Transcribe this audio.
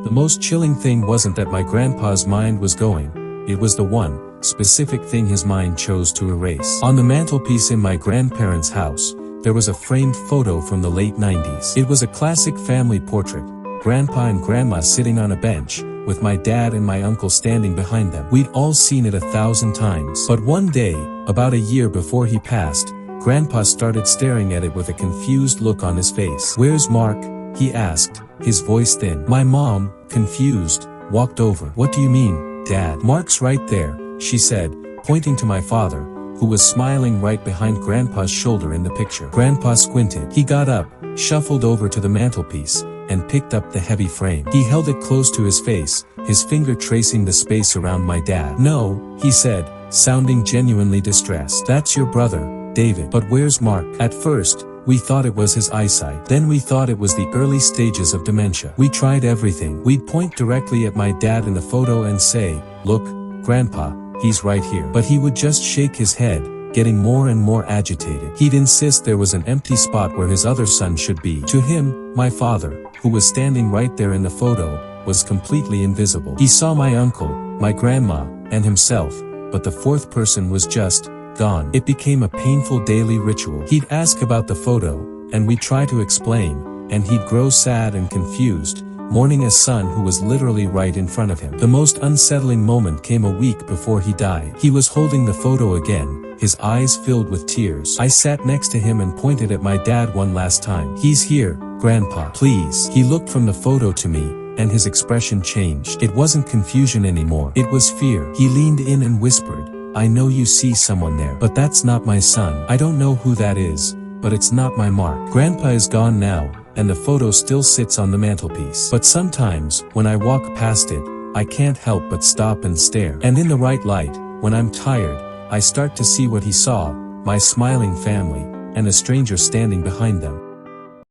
The most chilling thing wasn't that my grandpa's mind was going, it was the one specific thing his mind chose to erase. On the mantelpiece in my grandparents' house, there was a framed photo from the late 90s. It was a classic family portrait, Grandpa and Grandma sitting on a bench, with my dad and my uncle standing behind them. We'd all seen it 1,000 times. But one day, about a year before he passed, Grandpa started staring at it with a confused look on his face. "Where's Mark?" he asked, his voice thin. My mom, confused, walked over. "What do you mean, Dad?" "Mark's right there," she said, pointing to my father, who was smiling right behind Grandpa's shoulder in the picture. Grandpa squinted. He got up, shuffled over to the mantelpiece, and picked up the heavy frame. He held it close to his face, his finger tracing the space around my dad. "No," he said, sounding genuinely distressed. "That's your brother, David. But where's Mark?" At first, we thought it was his eyesight. Then we thought it was the early stages of dementia. We tried everything. We'd point directly at my dad in the photo and say, "Look, Grandpa, he's right here." But he would just shake his head, getting more and more agitated. He'd insist there was an empty spot where his other son should be. To him, my father, who was standing right there in the photo, was completely invisible. He saw my uncle, my grandma, and himself, but the fourth person was just gone. It became a painful daily ritual. He'd ask about the photo, and we'd try to explain, and he'd grow sad and confused, mourning a son who was literally right in front of him. The most unsettling moment came a week before he died. He was holding the photo again, his eyes filled with tears. I sat next to him and pointed at my dad one last time. "He's here, Grandpa. Please." He looked from the photo to me, and his expression changed. It wasn't confusion anymore. It was fear. He leaned in and whispered, "I know you see someone there, but that's not my son. I don't know who that is, but it's not my Mark." Grandpa is gone now, and the photo still sits on the mantelpiece. But sometimes, when I walk past it, I can't help but stop and stare. And in the right light, when I'm tired, I start to see what he saw, my smiling family, and a stranger standing behind them.